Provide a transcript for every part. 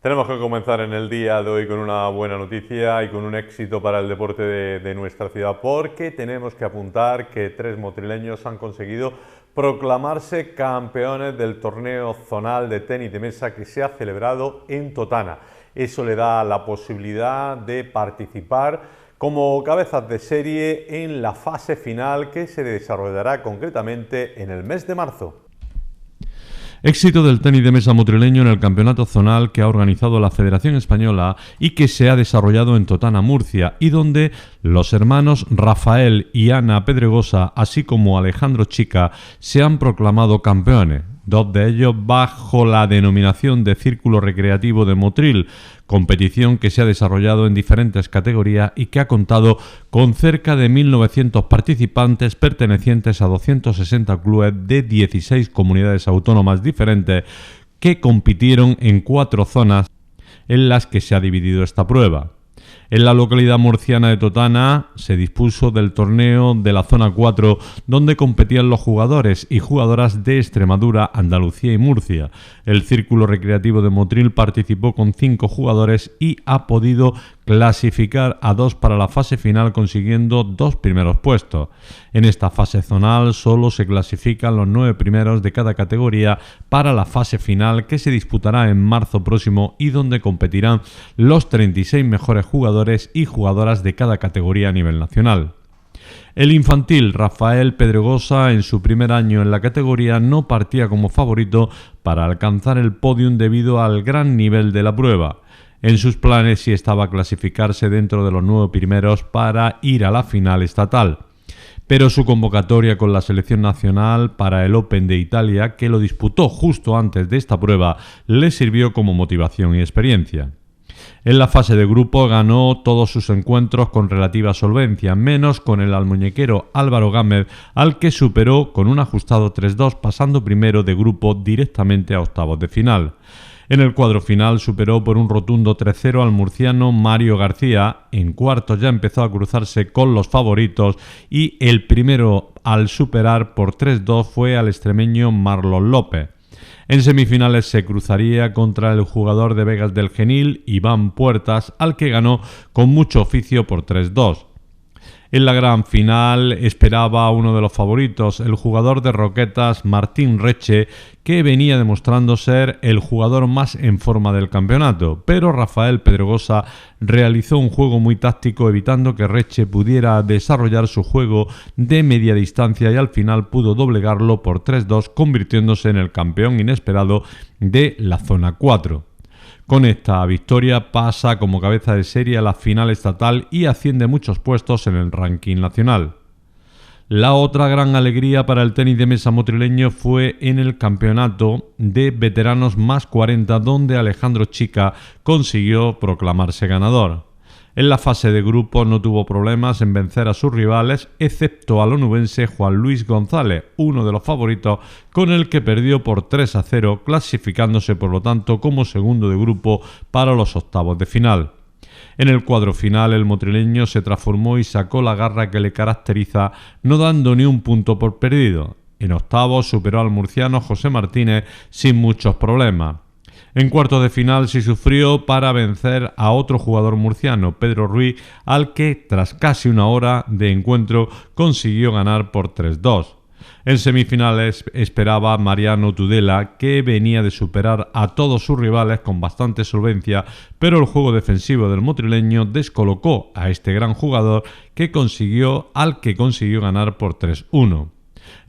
Tenemos que comenzar en el día de hoy con una buena noticia y con un éxito para el deporte de nuestra ciudad, porque tenemos que apuntar que 3 motrileños han conseguido proclamarse campeones del torneo zonal de tenis de mesa que se ha celebrado en Totana. Eso le da la posibilidad de participar como cabezas de serie en la fase final que se desarrollará concretamente en el mes de marzo. Éxito del tenis de mesa motrileño en el campeonato zonal que ha organizado la Federación Española y que se ha desarrollado en Totana, Murcia, y donde los hermanos Rafael y Ana Pedregosa, así como Alejandro Chica, se han proclamado campeones. 2 de ellos bajo la denominación de Círculo Recreativo de Motril, competición que se ha desarrollado en diferentes categorías y que ha contado con cerca de 1.900 participantes pertenecientes a 260 clubes de 16 comunidades autónomas diferentes que compitieron en 4 zonas en las que se ha dividido esta prueba. En la localidad murciana de Totana se dispuso del torneo de la zona 4, donde competían los jugadores y jugadoras de Extremadura, Andalucía y Murcia. El Círculo Recreativo de Motril participó con 5 jugadores y ha podido clasificar a 2 para la fase final, consiguiendo 2 primeros puestos. En esta fase zonal solo se clasifican los 9 primeros de cada categoría para la fase final, que se disputará en marzo próximo y donde competirán los 36 mejores jugadores y jugadoras de cada categoría a nivel nacional. El infantil Rafael Pedregosa, en su primer año en la categoría, no partía como favorito para alcanzar el podium debido al gran nivel de la prueba. En sus planes sí estaba clasificarse dentro de los 9 primeros para ir a la final estatal, pero su convocatoria con la selección nacional para el Open de Italia, que lo disputó justo antes de esta prueba, le sirvió como motivación y experiencia. En la fase de grupo ganó todos sus encuentros con relativa solvencia, menos con el almuñequero Álvaro Gámez, al que superó con un ajustado 3-2, pasando primero de grupo directamente a octavos de final. En el cuadro final superó por un rotundo 3-0 al murciano Mario García. En cuartos ya empezó a cruzarse con los favoritos y el primero al superar por 3-2 fue al extremeño Marlon López. En semifinales se cruzaría contra el jugador de Vegas del Genil, Iván Puertas, al que ganó con mucho oficio por 3-2. En la gran final esperaba a uno de los favoritos, el jugador de Roquetas Martín Reche, que venía demostrando ser el jugador más en forma del campeonato, pero Rafael Pedregosa realizó un juego muy táctico, evitando que Reche pudiera desarrollar su juego de media distancia, y al final pudo doblegarlo por 3-2, convirtiéndose en el campeón inesperado de la zona 4. Con esta victoria pasa como cabeza de serie a la final estatal y asciende muchos puestos en el ranking nacional. La otra gran alegría para el tenis de mesa motrileño fue en el campeonato de veteranos más 40, donde Alejandro Chica consiguió proclamarse ganador. En la fase de grupo no tuvo problemas en vencer a sus rivales, excepto al onubense Juan Luis González, uno de los favoritos, con el que perdió por 3-0, clasificándose por lo tanto como segundo de grupo para los octavos de final. En el cuadro final el motrileño se transformó y sacó la garra que le caracteriza, no dando ni un punto por perdido. En octavos superó al murciano José Martínez sin muchos problemas. En cuartos de final sí sufrió para vencer a otro jugador murciano, Pedro Ruiz, al que tras casi una hora de encuentro consiguió ganar por 3-2. En semifinales esperaba Mariano Tudela, que venía de superar a todos sus rivales con bastante solvencia, pero el juego defensivo del motrileño descolocó a este gran jugador al que consiguió ganar por 3-1.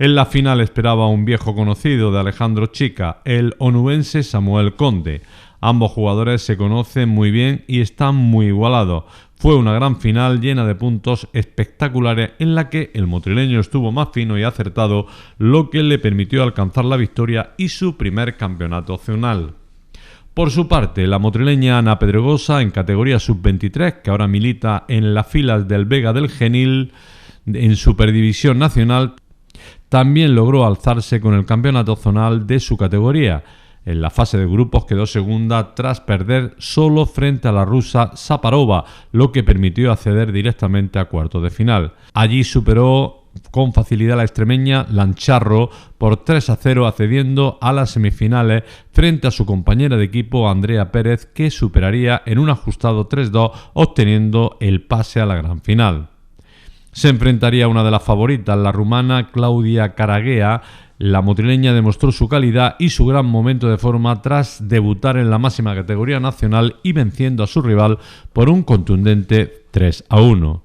En la final esperaba un viejo conocido de Alejandro Chica, el onubense Samuel Conde. Ambos jugadores se conocen muy bien y están muy igualados. Fue una gran final llena de puntos espectaculares en la que el motrileño estuvo más fino y acertado, lo que le permitió alcanzar la victoria y su primer campeonato zonal. Por su parte, la motrileña Ana Pedregosa, en categoría sub-23, que ahora milita en las filas del Vega del Genil en Superdivisión Nacional, también logró alzarse con el campeonato zonal de su categoría. En la fase de grupos quedó segunda tras perder solo frente a la rusa Saparova, lo que permitió acceder directamente a cuartos de final. Allí superó con facilidad la extremeña Lancharro por 3-0, accediendo a las semifinales frente a su compañera de equipo Andrea Pérez, que superaría en un ajustado 3-2, obteniendo el pase a la gran final. Se enfrentaría a una de las favoritas, la rumana Claudia Caraghea. La motrileña demostró su calidad y su gran momento de forma tras debutar en la máxima categoría nacional y venciendo a su rival por un contundente 3-1.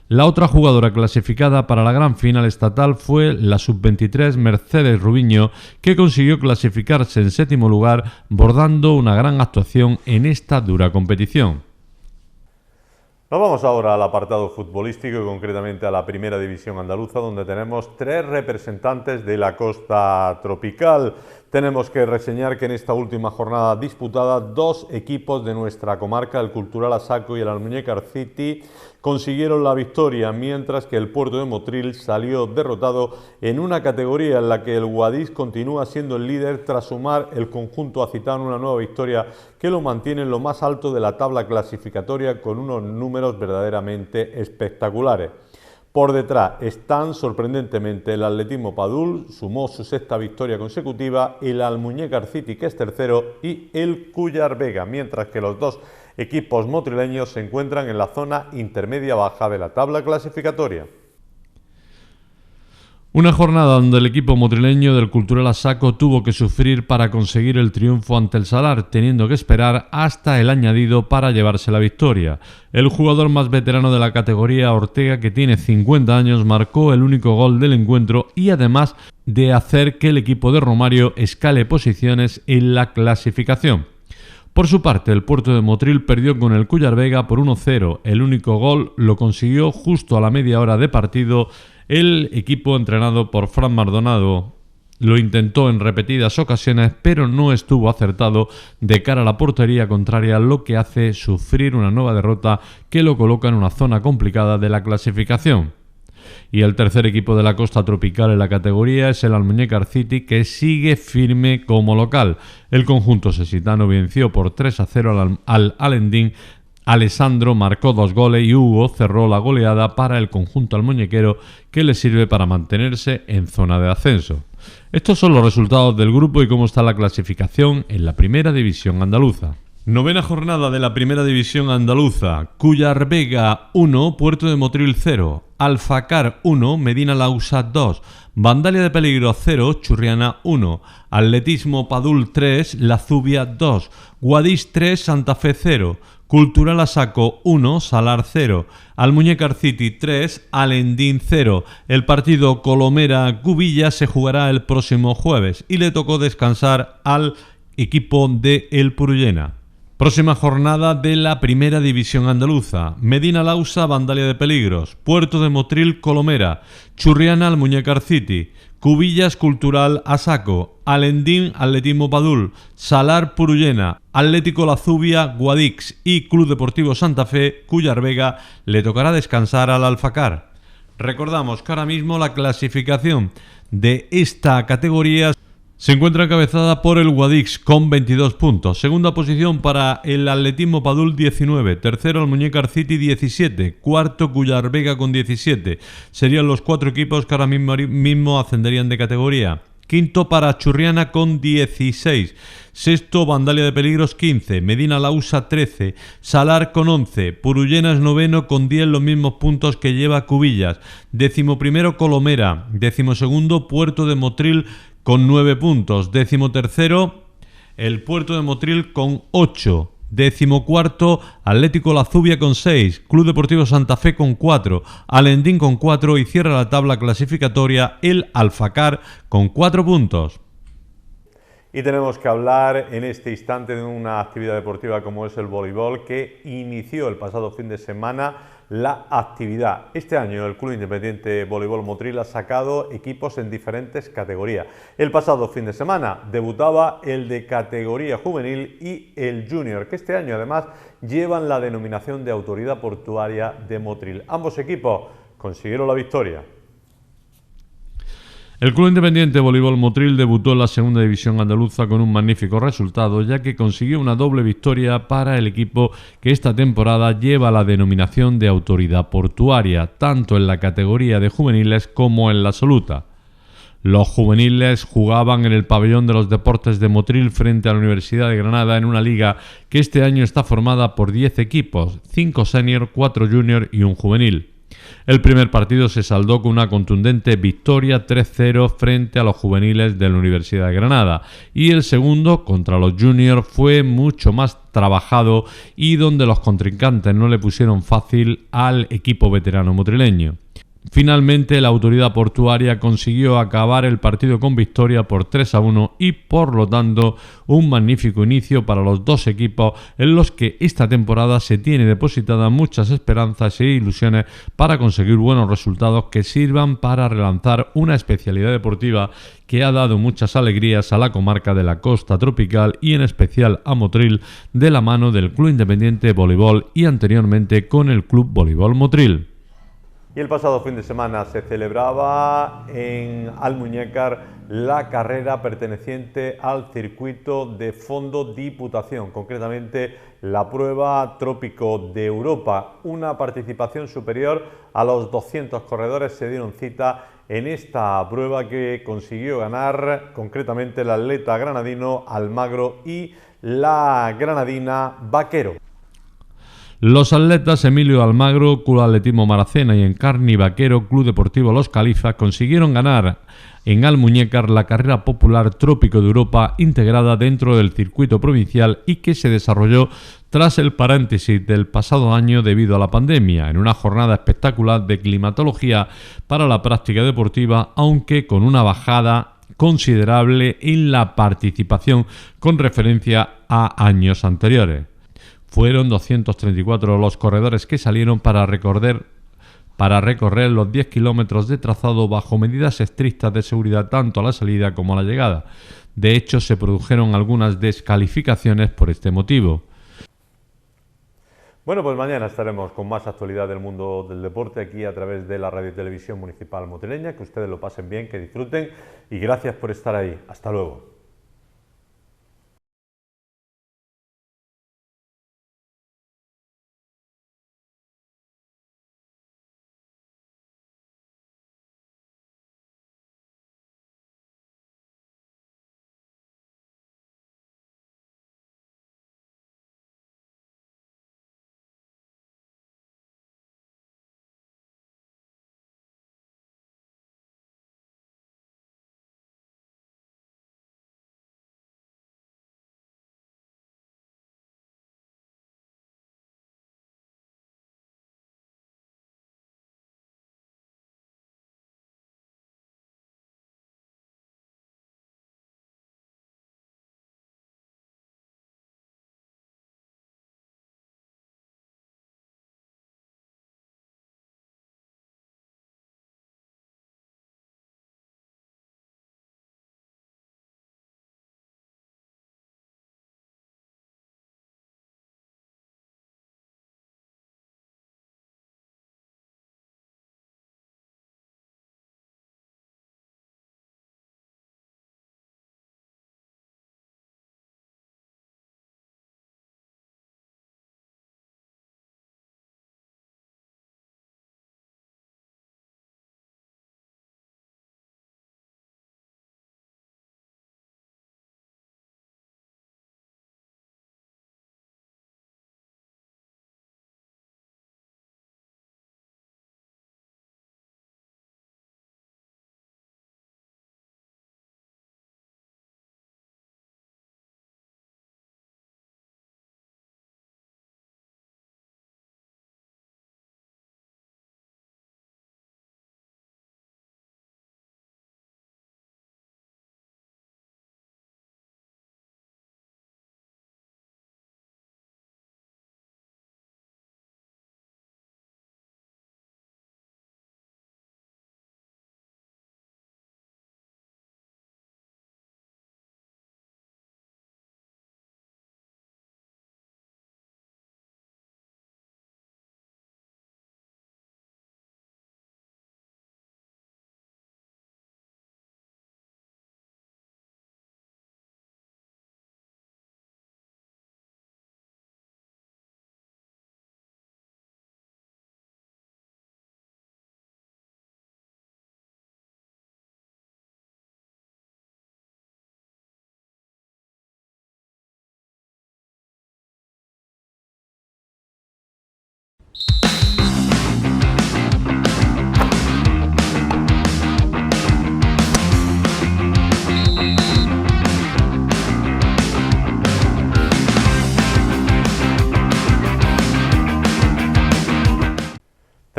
La otra jugadora clasificada para la gran final estatal fue la sub-23 Mercedes Rubiño, que consiguió clasificarse en séptimo lugar, bordando una gran actuación en esta dura competición. Nos vamos ahora al apartado futbolístico y concretamente a la Primera División Andaluza, donde tenemos 3 representantes de la costa tropical. Tenemos que reseñar que en esta última jornada disputada 2 equipos de nuestra comarca, el Cultural Asaco y el Almuñécar City, consiguieron la victoria, mientras que el Puerto de Motril salió derrotado en una categoría en la que el Guadix continúa siendo el líder tras sumar el conjunto acitano una nueva victoria que lo mantiene en lo más alto de la tabla clasificatoria con unos números verdaderamente espectaculares. Por detrás están, sorprendentemente, el Atletismo Padul, sumó su 6ª victoria consecutiva, el Almuñécar City, que es tercero, y el Cúllar Vega, mientras que los 2 equipos motrileños se encuentran en la zona intermedia-baja de la tabla clasificatoria. Una jornada donde el equipo motrileño del Cultural Asaco tuvo que sufrir para conseguir el triunfo ante el Salar, teniendo que esperar hasta el añadido para llevarse la victoria. El jugador más veterano de la categoría, Ortega, que tiene 50 años, marcó el único gol del encuentro y además de hacer que el equipo de Romario escale posiciones en la clasificación. Por su parte, el Puerto de Motril perdió con el Cúllar Vega por 1-0. El único gol lo consiguió justo a la media hora de partido el equipo entrenado por Fran Maldonado. Lo intentó en repetidas ocasiones, pero no estuvo acertado de cara a la portería contraria, lo que hace sufrir una nueva derrota que lo coloca en una zona complicada de la clasificación. Y el tercer equipo de la costa tropical en la categoría es el Almuñécar City, que sigue firme como local. El conjunto sesitano venció por 3-0 al Alendín. Alessandro marcó 2 goles y Hugo cerró la goleada para el conjunto almuñequero, que le sirve para mantenerse en zona de ascenso. Estos son los resultados del grupo y cómo está la clasificación en la Primera División Andaluza. Novena jornada de la Primera División Andaluza. Cúllar Vega 1, Puerto de Motril 0, Alfacar 1, Medina Lausa 2, Vandalia de Peligro 0, Churriana 1, Atletismo Padul 3, La Zubia 2, Guadix 3, Santa Fe 0, Cultural Asaco 1, Salar 0, Almuñécar City 3, Alendín 0. El partido Colomera-Cubilla se jugará el próximo jueves y le tocó descansar al equipo de El Purullena. Próxima jornada de la Primera División Andaluza. Medina Lausa, Vandalia de Peligros, Puerto de Motril, Colomera, Churriana, Almuñécar City, Cubillas, Cultural Asaco, Alendín, Atletismo Padul, Salar, Purullena, Atlético La Zubia, Guadix y Club Deportivo Santa Fe, Cúllar Vega, le tocará descansar al Alfacar. Recordamos que ahora mismo la clasificación de esta categoría se encuentra encabezada por el Guadix con 22 puntos. Segunda posición para el Atletismo Padul 19. Tercero Almuñécar City 17. Cuarto Cúllar Vega con 17. Serían los 4 equipos que ahora mismo ascenderían de categoría. Quinto para Churriana con 16. Sexto Vandalia de Peligros 15. Medina Lausa 13. Salar con 11. Purullena es noveno con 10, los mismos puntos que lleva Cubillas. 11º Colomera. 12º Puerto de Motril con 9 puntos. 13º el Puerto de Motril con 8. 14º Atlético La Zubia con 6. Club Deportivo Santa Fe con 4. Alendín con 4 y cierra la tabla clasificatoria el Alfacar con 4 puntos. Y tenemos que hablar en este instante de una actividad deportiva como es el voleibol, que inició el pasado fin de semana la actividad. Este año el Club Independiente Voleibol Motril ha sacado equipos en diferentes categorías. El pasado fin de semana debutaba el de categoría juvenil y el junior, que este año además llevan la denominación de Autoridad Portuaria de Motril. Ambos equipos consiguieron la victoria. El Club Independiente Voleibol Motril debutó en la segunda división andaluza con un magnífico resultado, ya que consiguió una doble victoria para el equipo que esta temporada lleva la denominación de autoridad portuaria, tanto en la categoría de juveniles como en la absoluta. Los juveniles jugaban en el pabellón de los deportes de Motril frente a la Universidad de Granada en una liga que este año está formada por 10 equipos, 5 senior, 4 junior y un juvenil. El primer partido se saldó con una contundente victoria 3-0 frente a los juveniles de la Universidad de Granada y el segundo contra los juniors fue mucho más trabajado y donde los contrincantes no le pusieron fácil al equipo veterano motrileño. Finalmente, la autoridad portuaria consiguió acabar el partido con victoria por 3-1 y, por lo tanto, un magnífico inicio para los dos equipos en los que esta temporada se tiene depositadas muchas esperanzas e ilusiones para conseguir buenos resultados que sirvan para relanzar una especialidad deportiva que ha dado muchas alegrías a la comarca de la costa tropical y en especial a Motril de la mano del Club Independiente Voleibol y anteriormente con el Club Voleibol Motril. Y el pasado fin de semana se celebraba en Almuñécar la carrera perteneciente al circuito de Fondo Diputación, concretamente la prueba Trópico de Europa. Una participación superior a los 200 corredores se dieron cita en esta prueba que consiguió ganar concretamente el atleta granadino Almagro y la granadina Vaquero. Los atletas Emilio Almagro, Club Atletismo Maracena y Encarni Vaquero, Club Deportivo Los Califas consiguieron ganar en Almuñécar la carrera popular Trópico de Europa integrada dentro del circuito provincial y que se desarrolló tras el paréntesis del pasado año debido a la pandemia, en una jornada espectacular de climatología para la práctica deportiva, aunque con una bajada considerable en la participación con referencia a años anteriores. Fueron 234 los corredores que salieron para recorrer los 10 kilómetros de trazado bajo medidas estrictas de seguridad tanto a la salida como a la llegada. De hecho, se produjeron algunas descalificaciones por este motivo. Bueno, pues mañana estaremos con más actualidad del mundo del deporte aquí a través de la Radio y Televisión Municipal Motrileña. Que ustedes lo pasen bien, que disfruten y gracias por estar ahí. Hasta luego.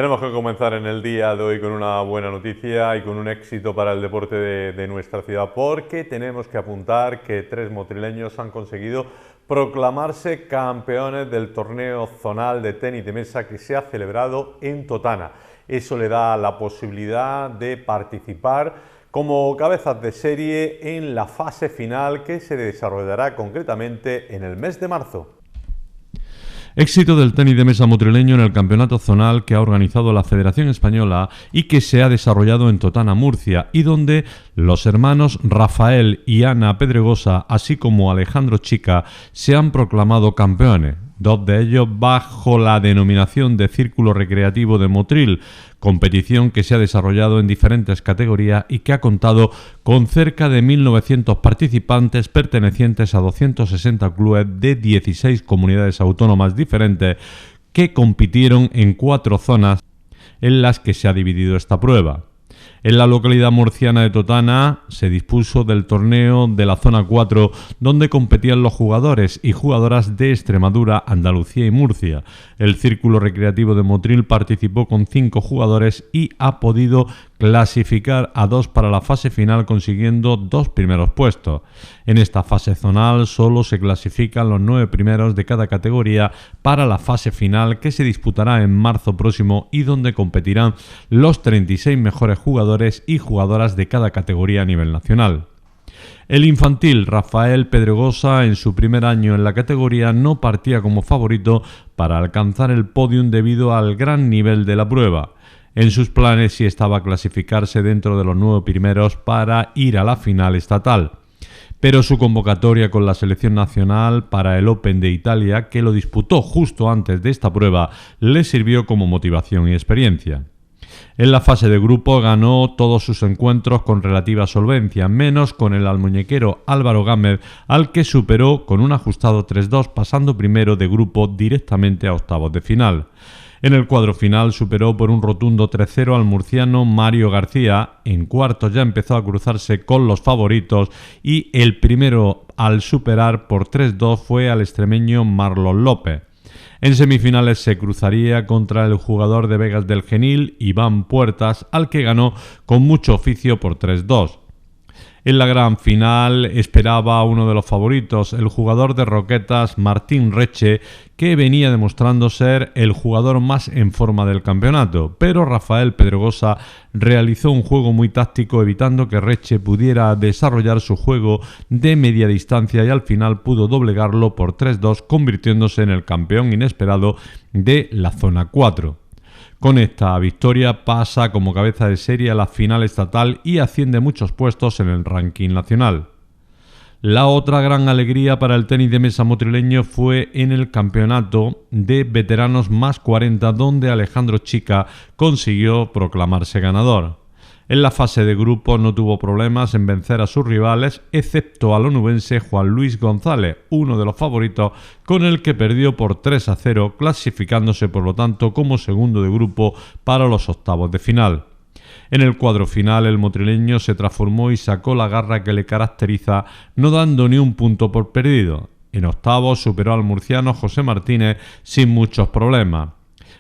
Tenemos que comenzar en el día de hoy con una buena noticia y con un éxito para el deporte de nuestra ciudad, porque tenemos que apuntar que 3 motrileños han conseguido proclamarse campeones del torneo zonal de tenis de mesa que se ha celebrado en Totana. Eso le da la posibilidad de participar como cabezas de serie en la fase final que se desarrollará concretamente en el mes de marzo. Éxito del tenis de mesa motrileño en el campeonato zonal que ha organizado la Federación Española y que se ha desarrollado en Totana, Murcia, y donde los hermanos Rafael y Ana Pedregosa, así como Alejandro Chica, se han proclamado campeones. 2 de ellos bajo la denominación de Círculo Recreativo de Motril, competición que se ha desarrollado en diferentes categorías y que ha contado con cerca de 1.900 participantes pertenecientes a 260 clubes de 16 comunidades autónomas diferentes que compitieron en 4 zonas en las que se ha dividido esta prueba. En la localidad murciana de Totana se dispuso del torneo de la zona 4, donde competían los jugadores y jugadoras de Extremadura, Andalucía y Murcia. El Círculo Recreativo de Motril participó con 5 jugadores y ha podido clasificar a 2 para la fase final, consiguiendo 2 primeros puestos. En esta fase zonal solo se clasifican los 9 primeros de cada categoría para la fase final, que se disputará en marzo próximo y donde competirán los 36 mejores jugadores y jugadoras de cada categoría a nivel nacional. El infantil Rafael Pedregosa, en su primer año en la categoría, no partía como favorito para alcanzar el podium debido al gran nivel de la prueba. En sus planes sí estaba clasificarse dentro de los 9 primeros para ir a la final estatal, pero su convocatoria con la selección nacional para el Open de Italia, que lo disputó justo antes de esta prueba, le sirvió como motivación y experiencia. En la fase de grupo ganó todos sus encuentros con relativa solvencia, menos con el almuñequero Álvaro Gámez, al que superó con un ajustado 3-2, pasando primero de grupo directamente a octavos de final. En el cuadro final superó por un rotundo 3-0 al murciano Mario García. En cuartos ya empezó a cruzarse con los favoritos y el primero al superar por 3-2 fue al extremeño Marlon López. En semifinales se cruzaría contra el jugador de Vegas del Genil, Iván Puertas, al que ganó con mucho oficio por 3-2. En la gran final esperaba a uno de los favoritos, el jugador de Roquetas Martín Reche, que venía demostrando ser el jugador más en forma del campeonato, pero Rafael Pedregosa realizó un juego muy táctico, evitando que Reche pudiera desarrollar su juego de media distancia, y al final pudo doblegarlo por 3-2, convirtiéndose en el campeón inesperado de la zona 4. Con esta victoria pasa como cabeza de serie a la final estatal y asciende muchos puestos en el ranking nacional. La otra gran alegría para el tenis de mesa motrileño fue en el campeonato de veteranos más 40, donde Alejandro Chica consiguió proclamarse ganador. En la fase de grupo no tuvo problemas en vencer a sus rivales, excepto al onubense Juan Luis González, uno de los favoritos, con el que perdió por 3-0, clasificándose por lo tanto como segundo de grupo para los octavos de final. En el cuadro final el motrileño se transformó y sacó la garra que le caracteriza, no dando ni un punto por perdido. En octavos superó al murciano José Martínez sin muchos problemas.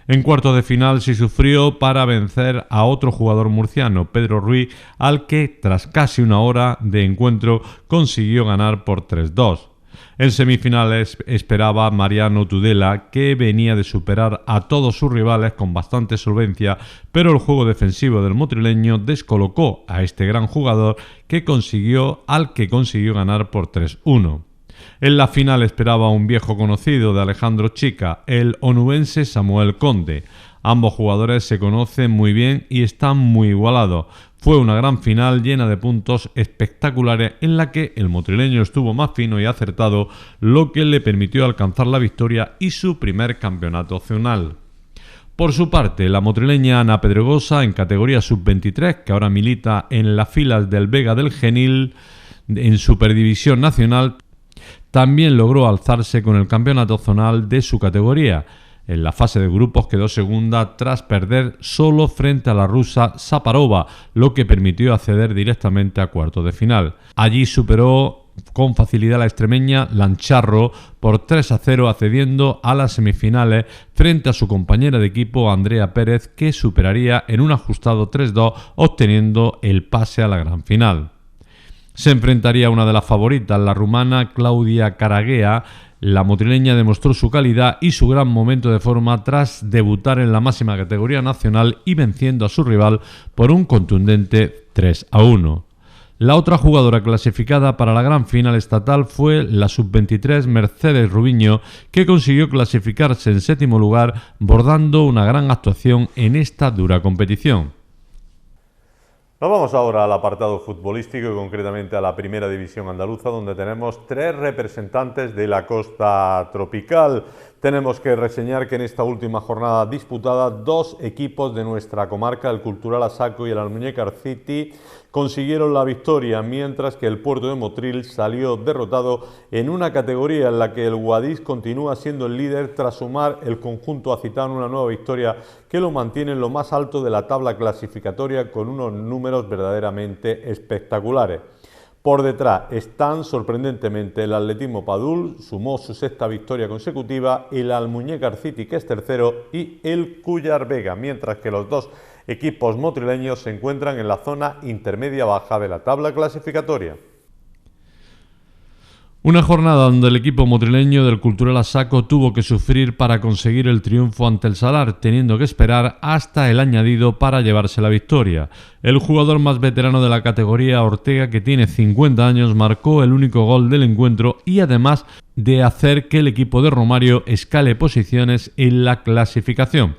En cuartos de final sí sufrió para vencer a otro jugador murciano, Pedro Ruiz, al que tras casi una hora de encuentro consiguió ganar por 3-2. En semifinales esperaba Mariano Tudela, que venía de superar a todos sus rivales con bastante solvencia, pero el juego defensivo del motrileño descolocó a este gran jugador al que consiguió ganar por 3-1. En la final esperaba un viejo conocido de Alejandro Chica, el onubense Samuel Conde. Ambos jugadores se conocen muy bien y están muy igualados. Fue una gran final llena de puntos espectaculares en la que el motrileño estuvo más fino y acertado, lo que le permitió alcanzar la victoria y su primer campeonato zonal. Por su parte, la motrileña Ana Pedregosa, en categoría sub-23, que ahora milita en las filas del Vega del Genil en Superdivisión Nacional, también logró alzarse con el campeonato zonal de su categoría. En la fase de grupos quedó segunda tras perder solo frente a la rusa Saparova, lo que permitió acceder directamente a cuartos de final. Allí superó con facilidad la extremeña Lancharro por 3-0, accediendo a las semifinales frente a su compañera de equipo Andrea Pérez, que superaría en un ajustado 3-2, obteniendo el pase a la gran final. Se enfrentaría a una de las favoritas, la rumana Claudia Caraghea. La motrileña demostró su calidad y su gran momento de forma tras debutar en la máxima categoría nacional y venciendo a su rival por un contundente 3-1. La otra jugadora clasificada para la gran final estatal fue la sub-23 Mercedes Rubiño, que consiguió clasificarse en séptimo lugar, bordando una gran actuación en esta dura competición. Nos vamos ahora al apartado futbolístico y concretamente a la Primera División Andaluza, donde tenemos 3 representantes de la costa tropical. Tenemos que reseñar que en esta última jornada disputada 2 equipos de nuestra comarca, el Cultural Asaco y el Almuñécar City, consiguieron la victoria, mientras que el Puerto de Motril salió derrotado en una categoría en la que el Guadix continúa siendo el líder tras sumar el conjunto acitano una nueva victoria que lo mantiene en lo más alto de la tabla clasificatoria con unos números verdaderamente espectaculares. Por detrás están, sorprendentemente, el Atletismo Padul, sumó su 6ª victoria consecutiva, el Almuñécar City, que es tercero, y el Cúllar Vega, mientras que los 2 equipos motrileños se encuentran en la zona intermedia-baja de la tabla clasificatoria. Una jornada donde el equipo motrileño del Cultural Asaco tuvo que sufrir para conseguir el triunfo ante el Salar, teniendo que esperar hasta el añadido para llevarse la victoria. El jugador más veterano de la categoría, Ortega, que tiene 50 años, marcó el único gol del encuentro y además de hacer que el equipo de Romario escale posiciones en la clasificación.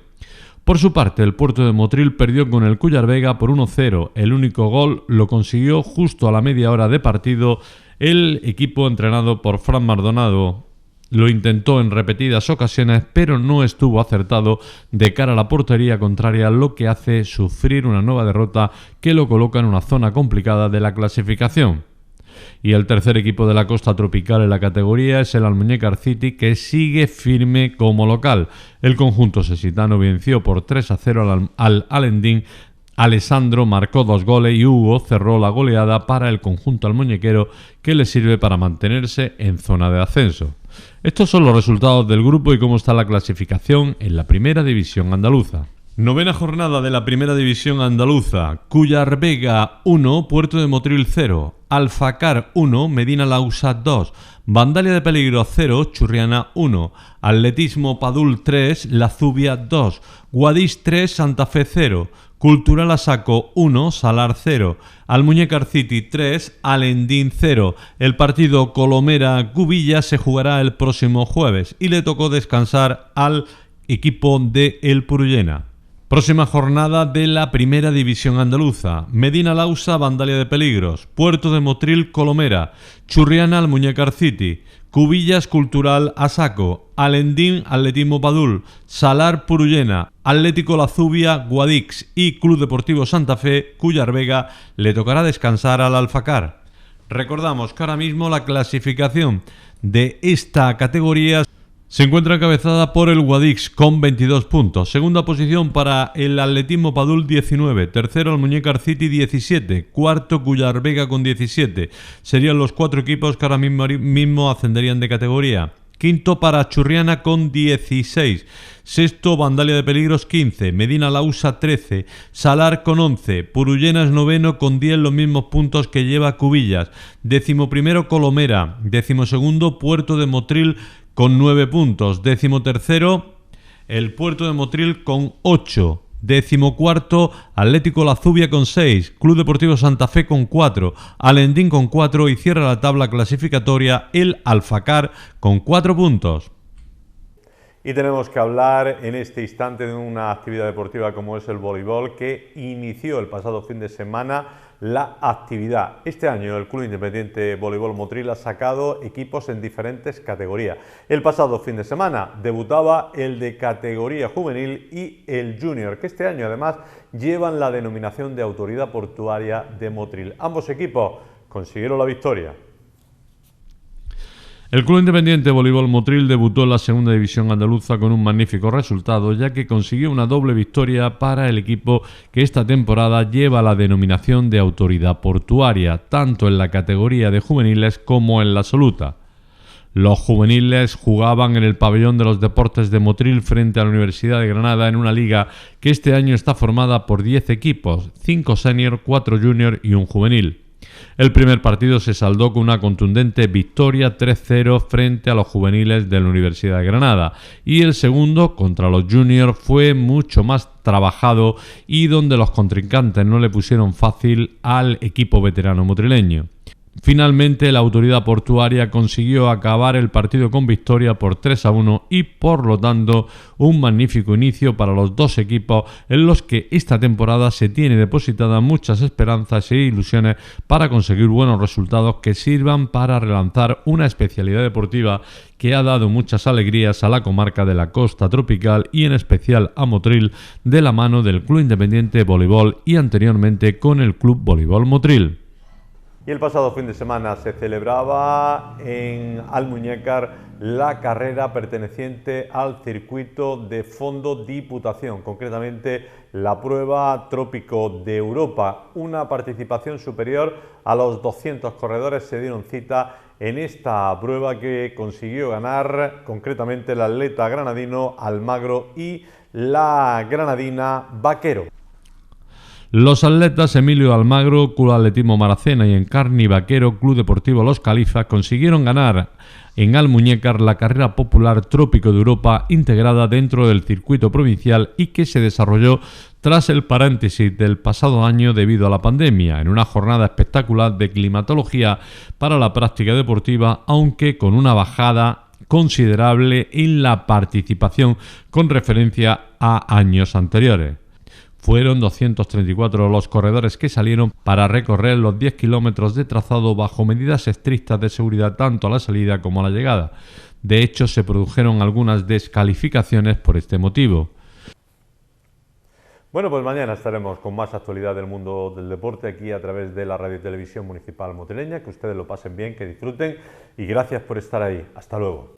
Por su parte, el Puerto de Motril perdió con el Cúllar Vega por 1-0. El único gol lo consiguió justo a la media hora de partido el equipo entrenado por Fran Maldonado. Lo intentó en repetidas ocasiones, pero no estuvo acertado de cara a la portería contraria, lo que hace sufrir una nueva derrota que lo coloca en una zona complicada de la clasificación. Y el tercer equipo de la costa tropical en la categoría es el Almuñécar City, que sigue firme como local. El conjunto sesitano venció por 3-0 al Alendín. Alessandro marcó 2 goles y Hugo cerró la goleada para el conjunto almuñequero, que le sirve para mantenerse en zona de ascenso. Estos son los resultados del grupo y cómo está la clasificación en la Primera División Andaluza. Novena jornada de la Primera División Andaluza. Cúllar Vega 1, Puerto de Motril 0, Alfacar 1, Medina Lausa 2, Vandalia de Peligro 0, Churriana 1, Atletismo Padul 3, La Zubia 2, Guadix 3, Santa Fe 0, Cultural Asaco 1, Salar 0, Almuñécar City 3, Alendín 0. El partido Colomera-Cubilla se jugará el próximo jueves y le tocó descansar al equipo de El Purullena. Próxima jornada de la Primera División Andaluza. Medina Lausa, Vandalia de Peligros, Puerto de Motril, Colomera, Churriana, Almuñécar City, Cubillas, Cultural Asaco, Alendín, Atletismo Padul, Salar, Purullena, Atlético La Zubia, Guadix y Club Deportivo Santa Fe, Cúllar Vega, le tocará descansar al Alfacar. Recordamos que ahora mismo la clasificación de esta categoría se encuentra encabezada por el Guadix con 22 puntos. Segunda posición para el Atletismo Padul 19. Tercero Almuñécar City 17. Cuarto Cúllar Vega con 17. Serían los 4 equipos que ahora mismo ascenderían de categoría. Quinto para Churriana con 16. Sexto Vandalia de Peligros 15. Medina Lausa 13. Salar con 11. Purullena es noveno con 10, los mismos puntos que lleva Cubillas. 11º Colomera. 12º Puerto de Motril con 9 puntos. 13º el Puerto de Motril con 8. 14º Atlético La Zubia con 6. Club Deportivo Santa Fe con 4. Alendín con 4 y cierra la tabla clasificatoria el Alfacar con 4 puntos. Y tenemos que hablar en este instante de una actividad deportiva como es el voleibol, que inició el pasado fin de semana la actividad. Este año el Club Independiente Voleibol Motril ha sacado equipos en diferentes categorías. El pasado fin de semana debutaba el de categoría juvenil y el junior, que este año además llevan la denominación de Autoridad Portuaria de Motril. Ambos equipos consiguieron la victoria. El Club Independiente Voleibol Motril debutó en la segunda división andaluza con un magnífico resultado, ya que consiguió una doble victoria para el equipo que esta temporada lleva la denominación de autoridad portuaria, tanto en la categoría de juveniles como en la absoluta. Los juveniles jugaban en el pabellón de los deportes de Motril frente a la Universidad de Granada en una liga que este año está formada por 10 equipos, 5 senior, 4 junior y un juvenil. El primer partido se saldó con una contundente victoria 3-0 frente a los juveniles de la Universidad de Granada y el segundo, contra los juniors, fue mucho más trabajado y donde los contrincantes no le pusieron fácil al equipo veterano motrileño. Finalmente, la autoridad portuaria consiguió acabar el partido con victoria por 3-1 y, por lo tanto, un magnífico inicio para los dos equipos en los que esta temporada se tiene depositadas muchas esperanzas e ilusiones para conseguir buenos resultados que sirvan para relanzar una especialidad deportiva que ha dado muchas alegrías a la comarca de la costa tropical y en especial a Motril de la mano del Club Independiente Voleibol y anteriormente con el Club Voleibol Motril. Y el pasado fin de semana se celebraba en Almuñécar la carrera perteneciente al circuito de Fondo Diputación, concretamente la prueba Trópico de Europa. Una participación superior a los 200 corredores se dieron cita en esta prueba que consiguió ganar concretamente el atleta granadino Almagro y la granadina Vaquero. Los atletas Emilio Almagro, Club Atletismo Maracena y Encarni Vaquero, Club Deportivo Los Califas, consiguieron ganar en Almuñécar la carrera popular Trópico de Europa integrada dentro del circuito provincial y que se desarrolló tras el paréntesis del pasado año debido a la pandemia, en una jornada espectacular de climatología para la práctica deportiva, aunque con una bajada considerable en la participación con referencia a años anteriores. Fueron 234 los corredores que salieron para recorrer los 10 kilómetros de trazado bajo medidas estrictas de seguridad tanto a la salida como a la llegada. De hecho, se produjeron algunas descalificaciones por este motivo. Bueno, pues mañana estaremos con más actualidad del mundo del deporte aquí a través de la Radio y Televisión Municipal Motrileña. Que ustedes lo pasen bien, que disfruten y gracias por estar ahí. Hasta luego.